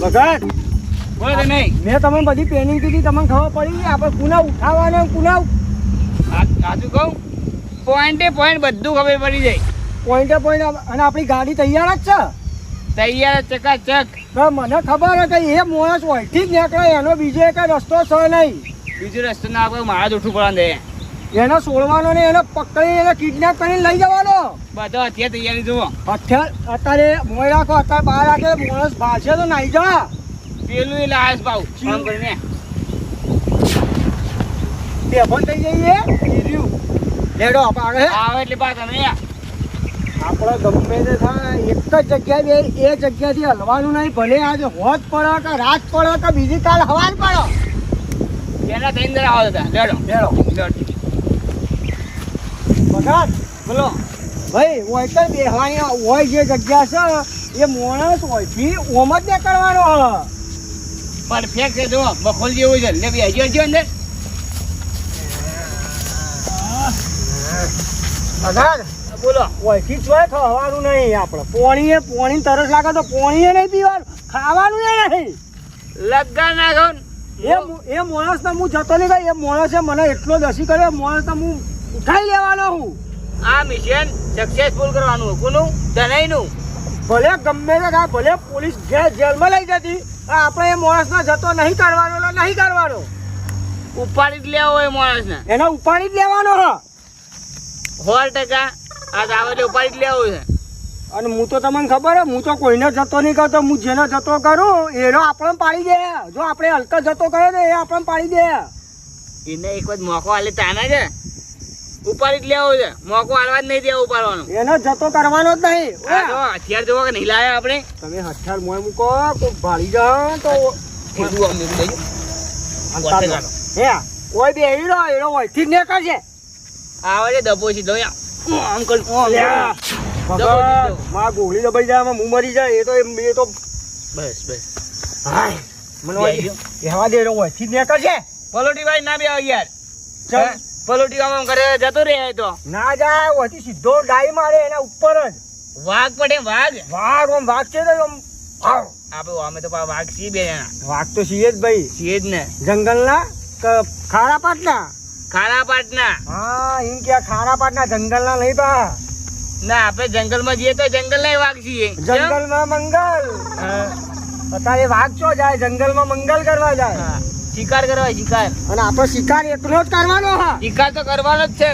ભગત બોલો નહીં. મેં તમને બધી પ્લાનિંગ કીધી, તમને ખબર પડી આપણે કુના ઉઠાવવાના કુના સાચું કહું, પોઈન્ટે પોઈન્ટ બધું ખબર પડી જાય. પોઈન્ટે પોઈન્ટ. અને આપણી ગાડી તૈયાર જ છે. તૈયાર ચકાચક. તો મને ખબર છે કે એ માણસ હોયથી જ નીકળે, એનો બીજો એક રસ્તો છે નહીં. બીજો રસ્તો ના આપણે મારા જ ઉઠવું પડે. એને છોડવાનો ને એને પકડી એને કિડનેપ કરીને લઈ જવાનો. બધો અત્યારે તૈયારી જુઓ. અત્યારે મોય રાખો, અત્યારે બહાર રાખે માણસ ભાષે તો નાઈ જા. પેલું એ લાશ ભાવ કામ કરીને બેફોન થઈ જઈએ. લેડો આપણે આવે એટલે બા તમે આપણે ગમે તે થાય એક જ જગ્યાએ એ જગ્યાથી હલવાનું નહીં. ભલે આજે હોજ પડે કે રાત પડે કે બીજી કાલ હવાર પડે. એના ત્રણ જણા આવો હતા. લેડો લેડો ભગત બોલો. ભાઈ હોય તો બેહવાની હોય જે જગ્યા છે એ માણસ હોયથી ઓમ જ નીકળવાનો. પરફેક્ટ છે. જો બખોલ જેવું છે. લે બેસજો હજો અંદર. ભગત બોલો. હોયથી જ હોય ખાવાનું નહીં. આપણે પોણી તરસ લાગે તો પોણી નહીં પીવાનું, ખાવાનું નહીં. લગ્ન ના ખાવ. એ માણસને હું જતો નહીં ગયો. એ માણસે મને એટલો દસી કર્યો, માણસને હું ઉઠાઈ લેવાનો હું. આ મિશન સક્સેસફુલ કરવાનું. કોનું? તનયનું. ભલે ગમે તે થાય, ભલે પોલીસ જેલમાં લઈ જતી, આપણે એ માણસને જતો નહીં કરવાનો એટલે નહીં કરવાનો. ઉપાડી જ લેવો હોય માણસને. એને ઉપાડી જ લેવાનો હ. 100% આજ આવે એટલે ઉપાડી જ લેવો છે. અને હું તો તમને ખબર હે, હું તો કોઈને જતો નહીં કરતો. હું જેને જતો કરું એનો આપણને પાડી દે. જો આપણે હલકા જતો કર્યો તો એ આપણને પાડી દે. એને એક વખત મોકો આલે તાના છે. ઉપાડી જ લેવો છે. મોકો આલવા જ નહીં દેવો ઉપાડવાનો. એને જતો કરવાનો જ નહીં. આ જો હથિયાર જોવો કે નહીં લાયા આપણે. તમે હથિયાર મોય મૂકો, કોઈ ભાળી જાઓ તો હે કોઈ બે હીરો એનો હોયથી જ નીકળશે. આવે છે દબોચી દો આમ કર. માં ગોળી દબાઈ જાય, હું મરી જાય. એ તો બસ બસ. હાય મને કહેવા દે, એનો હોયથી જ નીકળશે. પલોટી ભાઈ ના બે યાર. ચાલ પલોટી આમ કરે જતો રહે તો ના જાય. હોયથી સીધો ડાઈ મારે એના ઉપર જ. વાઘ પડે વાઘ. વાઘ આમ વાઘ છે તો આમ આપણે અમે તો વાઘ છીએ બે જણા. વાઘ તો છીએ જ ભાઈ. છીએ જ ને. જંગલના ખારા પાટના. ખારા પાટના. હા એમ કે ખારા પાટના જંગલના નહીં પા. ના આપણે જંગલમાં જઈએ તો જંગલ ના વાઘ છીએ. જંગલમાં મંગલ. અત્યારે વાઘ ચો જાય? જંગલમાં મંગલ કરવા જાય. શિકાર કરવા. શિકાર. અને આપણો શિકાર એકલો જ કરવાનો. હા શિકાર તો કરવાનો જ છે,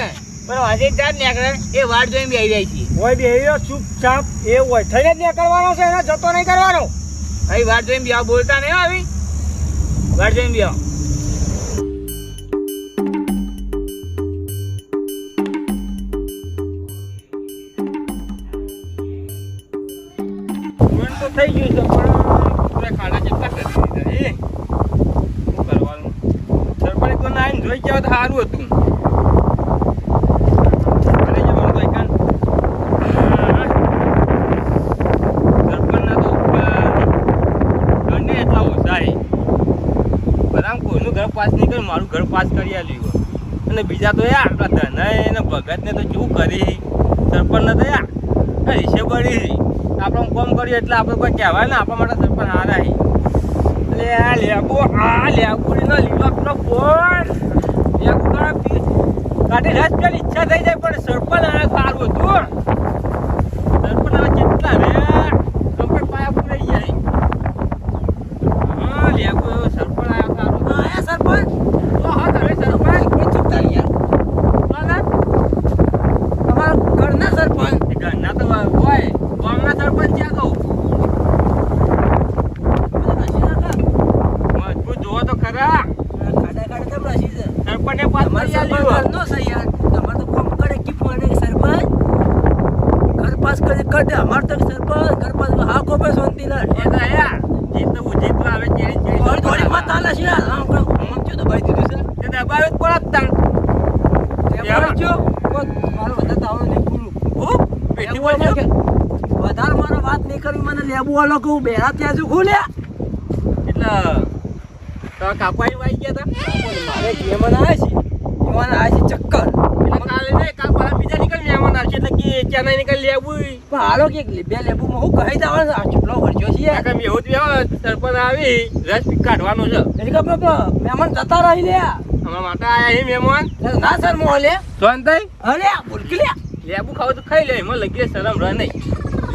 પણ આજે ચાર નીકળે એ વાડ જોઈને બેસી જાય છે. હોય બે ચૂપચાપ એ હોય થઈને જ નીકળવાનો છે. એને જતો નહીં કરવાનો. અહીં વાડ જોઈને બેહો. બોલતા નહીં આવી. વાડ જોઈને બેહો. તો થઈ ગયું છે, પણ પૂરા ખાડા કેટલા કરી દીધા. શું કરવાનું? સરપંચ તો ના આવીને જોઈ ગયા તો સારું હતું. ઘરે જવાનું તો કાન સરપંચના તો દંડે એટલા ઓછા છે. બધા કોઈનું ઘર પાસ નહીં કર્યું, મારું ઘર પાસ કરી આલ્યું. અને બીજા તો યાર આપણા ધનાય ને ભગતને તો કેવું કરી. સરપંચને તો યાર રીસે પડી. આપણે કોમ કર્યું એટલે આપણે કોઈ કહેવાય ને આપણા માટે સરપંચ હારા છે. એટલે આ લેબુ લીલો આપણો બોલ લેબુ કાઢી રસ પેલી ઈચ્છા થઈ જાય, પણ સરપંચ આ સારું હતું. સરપંચ હવે કેટલા રે આપણે પાયા પૂરાઈ જાય. હા લેબુ એવો સરપંચ આવ્યો સારું. આયા સરપંચ તો હા તમે સરપંચ કોઈ ચૂકતા યાર. તમારા ઘરના સરપંચ ઘરના તો હોય. ગામના સરપંચ ક્યાં કહું મજબૂત જોવો તો ખરા. સરપંચે પાસ કરી આલ્યું. તમારે તો કોમ કરે કે મને સરપંચ ઘર પાસ કરી કર દે. અમાર તો સરપંચ ઘર પાસ હા કોપે શાંતિ ના. એ તો યાર જીતવું આવે કેરી થોડી મત આલે છે. આમ જો દબાઈ દીધું છે. તે દબાવ્યું જ પડત તાણ. મારો વધારે તાવડો નહીં પૂરું. પેટી બોલજો. વધારે મારો વાત નહીં કરવી. મને લેબુ વાળો કહું બેરા ત્યાં શું ખોલ્યા એટલે તો કાપાઈ વાઈ ગયા હતા. મારે મહેમાન આવે છે. મહેમાન આવે છે ચક્કર. એટલે કાલે નહીં કાલ પાછા બીજા નીકળી મહેમાન આવશે એટલે કે ક્યાં નહીં કરી લેવું પણ હાલો કે બે લેબુમાં હું કહી જવાનું છે? આ ચૂપલો વળજો છે યાર. કાકા મેં એવું જ સરપંચ આવી રસ કાઢવાનો છે એટલે કે મહેમાન જતા રહી લે. અમારા માટે આયા હી મહેમાન ના સર મોહ લે. શાંતાઈ અરે બોલકી લે. લેબુ ખાવ તો ખાઈ લે એમાં લગી શરમ રહે નહીં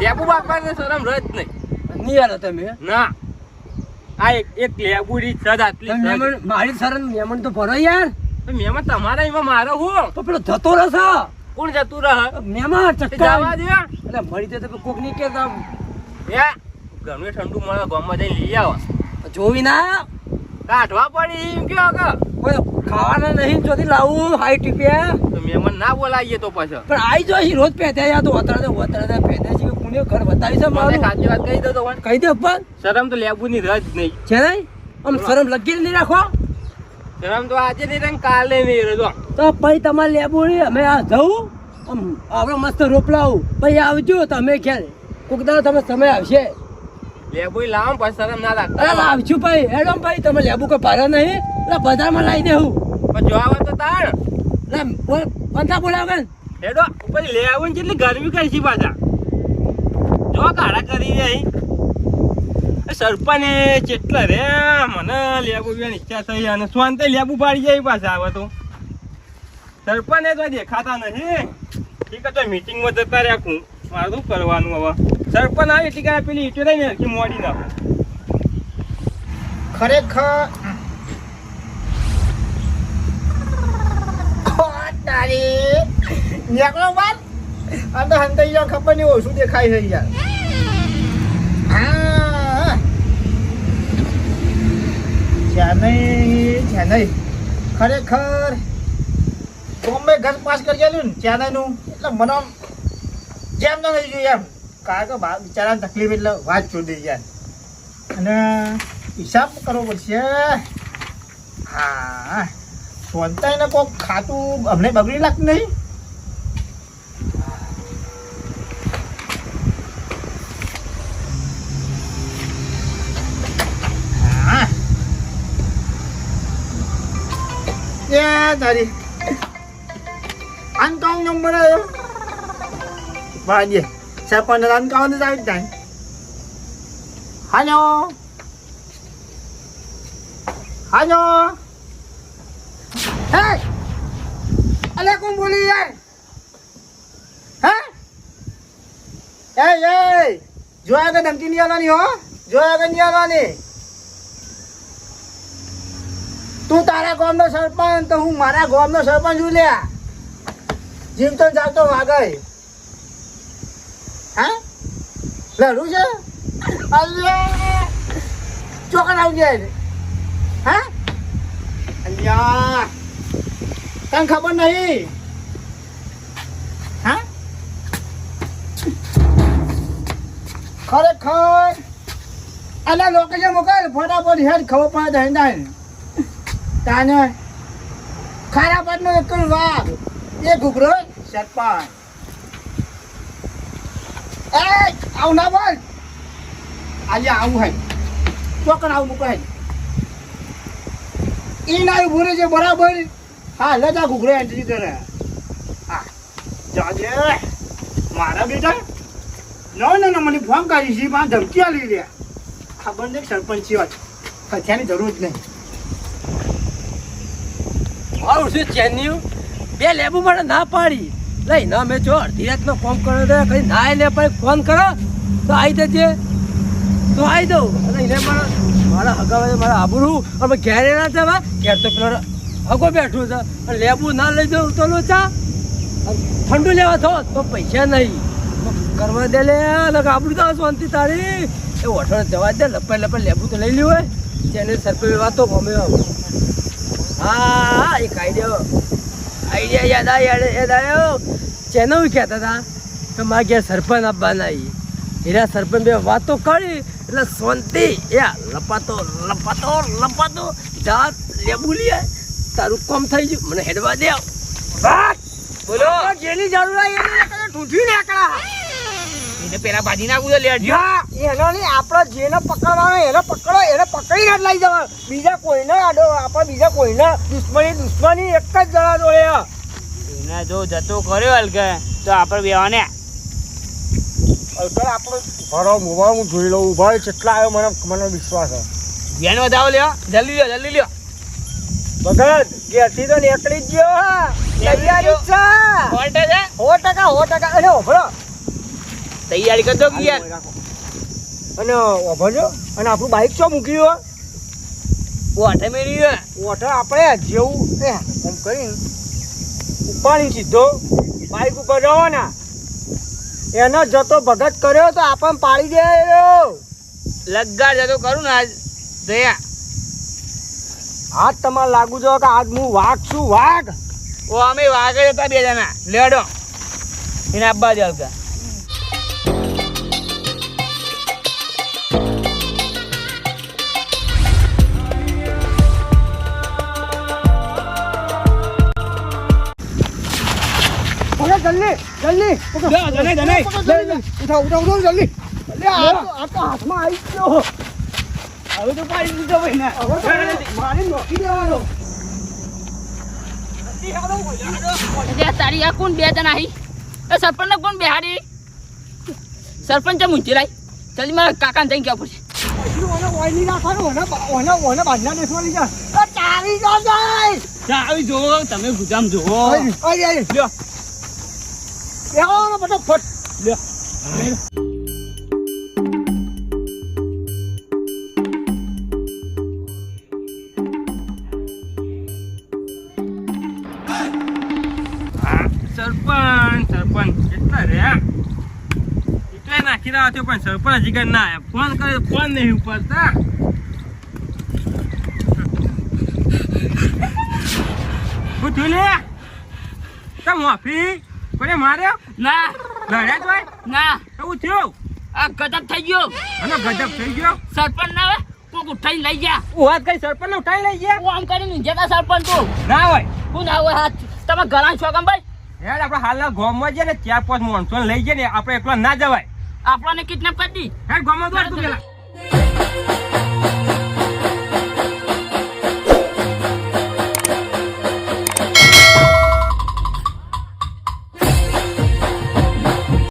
લેબુ બાપાને શરમ રહે જ નહીં નહીં આલો તમે. ના આ એક લેબુ રી સદ આટલી સદ. મહેમાન મારી શરણ મહેમાન તો ભરો યાર. મહેમાન તમારા એમાં મારો હું તો પેલો જતો રહેશે કોણ જતું રહે મહેમાન ચક્કર જવા દે એટલે મળી જાય તો કોક નહીં કેતા ઘણું ઠંડુ મળે ગામમાં જઈને લઈ આવો જોવી ના કાઢવા પડી એમ કયો કે કોઈ ખાવાના નહીં જોતી લાવું 60 રૂપિયા. તો મહેમાન ના બોલાવીએ તો પાછો પણ આઈ જો અહીં રોજ પહેતા યા તો વતરાદે પહેતા છે કે પુણે ઘર બતાવી છે મને મારું. સાચી વાત કહી દો તો પણ કહી દે પણ શરમ તો લેબુ ની રજ નહીં છે નહીં આમ શરમ લગી નહીં રાખો શરમ તો આજે નહીં રહે ને કાલે નહીં રહે જો. તો પછી તમારે લેબુ નહીં અમે આ જવું આમ આપણે મસ્ત રોપલાવું પછી આવજો તમે ખ્યાલ કોક દાડો તમે સમય આવશે. લેબુ લાવો પછી શરમ ના અરે લાગતા આવશું ભાઈ હેડો ભાઈ તમે લેબુ કોઈ ભારે નહીં એટલે બજારમાં લાવી દેવું પણ જો આવે તો તાણ એટલે પંથા બોલાવે હેડો પછી લે આવું કેટલી ગરમી કરી છે પાછા જો કાળા કરી રહી સરપંચ કેટલા રે મને લેબુ પીવાની ઈચ્છા થઈ અને સ્વાંતે લેબુ પાડી જાય પાછા આવે તો સરપંચ તો દેખાતા નહીં ઠીક છે મીટિંગમાં જતા રાખું મારે શું કરવાનું હવે સરપંચ આવે ઠીક પેલી ઈટો રહી ને કે મોડી નાખું ખરેખર તારી નીકળો બાર આ તો હંતાઈ જાવ ખબર નહીં ઓછું દેખાય છે યાર હા ચેન્નઈ ખરેખર બોમ્બે ઘર પાસ કરી ગયેલું ને ચેન્નઈનું એટલે મને આમ જેમ તો થઈ ગયું એમ કારણ કે બિચારાને તકલીફ એટલે વાત છોડી યાર અને હિસાબ કરવો પડશે હા સોનતાઈને કોક ખાતું અમને બગડી લાગતું નહીં હા એ તારી અનકાઉન્ટ નંબર આવ્યો વાજે સરપંચ અનકાઉન્ટ જ આવી જાય હાલો હાલો હે અલે કોણ બોલી યાર હે એ જોયા કે ધમકી નહીં આવવાની હો જોયા કે નહીં આવવાની તું તારા ગામનો સરપંચ તો હું મારા ગામનો સરપંચ છું લ્યા જીવતો ચાલતો વાગય હા લડું છે અલ્યા ચોકન આવી જાય હા અલ્યા તને ખબર નહીં હા ખરેખર અલ્યા લોકેશન મોકલ ફટાફટ હેડ ખબર પડે દહેંદાય તાને ખારા પાટનો એક વાઘ એ ઘૂઘરો સરપંચ એ આવું ના બોલ આજે આવું હે ચોકન આવું મૂકો હે ઈ ના ઉભું છે બરાબર હા લજા ઘૂઘરો એન્ટ્રી કરે હા જાજે મારા બેટા ના મને ફોન કરી છે પણ ધમકી આલી લે ખબર નહીં સરપંચ છે કથિયાની જરૂર જ નહીં આવું શું ચેન્યું બે લેબુ માટે ના પાડી લઈ ના મેં જો અડધી રાતનો ફોન કર્યો તો કઈ ના લે પણ ફોન કરો તો આવી જજે તો આવી દઉં અને એને મારા હગાવે મારા આબરું અમે ઘેરે ના જવા ઘેર તો પેલો હગો બેઠું છે અને લેબુ ના લઈ દઉં તો લોચા ઠંડુ લેવા થો તો પૈસા નહીં કરવા દે લે આબરું તો શાંતિ તારી એ ઓઠો જવા દે લપાઈ લેબુ તો લઈ લ્યું હોય જેને સરપંચ વાતો ગમે હા એક આઈડિયા યાદ આવ્યો ચેનો કહેતા હતા કે મારા ઘેર સરપંચ આપવાના હીરા સરપંચ બે વાતો કરી એટલે શાંતિ લપાતો જાત લેબુ લે તારું કામ થઈ ગયું મને હેડવા દે બોલો જેની જરૂર આવી એને ઠૂઠી નીકળા એને પેલા બાજી નાખું તો લેજો એનો નહીં આપણે જેને પકડવાનો એને પકડો એને પકડીને જ લઈ જવાનો બીજા કોઈને આડો આપણે બીજા કોઈને દુશ્મની એક જ જણા જોડે એને જો જતો કર્યો હલકે તો આપણે બેવાને અત્યારે આપણે ભરો મોબાઈલ હું જોઈ લઉં ઉભા રહી કેટલા આવ્યો મને વિશ્વાસ છે બેન વધાવો લ્યો જલ્દી લ્યો ભગત ઘેરથી તો નીકળી જ ગયો હા તૈયારી છે 100% અરે ઓભળો તૈયારી કરજો કે યાર અને ઓભળજો અને આપણું બાઈક ચો મૂક્યું ઓઠે મેરી ઓઠર આપણે જેવું એમ કરીને ઉપાડી સીધો બાઈક ઉપર જવાના એનો જતો ભગત કર્યો તો આપણને પાડી દે લગ્ગાર જતો કરું ને આજ દયા આજ તમારે લાગુ જો કે આજ હું વાઘ છું વાઘ ઓ અમે વાગડે હતા 2 જણા લેડો એને આબા દે હલકા જલ્દી ઉઠાવ જલ્દી આ તો હાથમાં આવી ગયો હવે તો પાડી દીધો ભાઈ ને મારે નોખી દેવાનો તારી આ કોણ 2 જણા આવી સરપંચ કોણ બેહાડી સરપંચ મૂંચી લાઈ ચાલી મારા કાકાને જઈને ક્યાં પડશે આવી જોવો તમે ગુજામ જોવો ફટાફટ સરપંચ કેટલા રહ્યા એટલે નાખી રહ્યા છો પણ સરપંચ હજી કઈ ના આવ્યા ફોન કર્યો ફોન નહીં ઉપડતા શું થયું લે તમે માફી કોને માર્યો ના લડ્યા જોય ના એવું થયું આ ગજબ થઈ ગયો અને ગજબ થઈ ગયો સરપંચ ના હોય કોક ઉઠાઈ લઈ ગયા વાત કઈ સરપંચ ને ઉઠાઈ લઈ ગયા હું આમ કરીને ઊંઝાતા સરપંચ તું ના હોય હું ના હોય હાથ તમે ગળા છો કેમ ભાઈ યાર આપણે હાલના ગામમાં છે ને 4-5 માણસો લઈ જાય ને આપણે એકલા ના જવાય આપણને કિડનેપ કરી દી યાર ગામમાં દોડ તું પેલા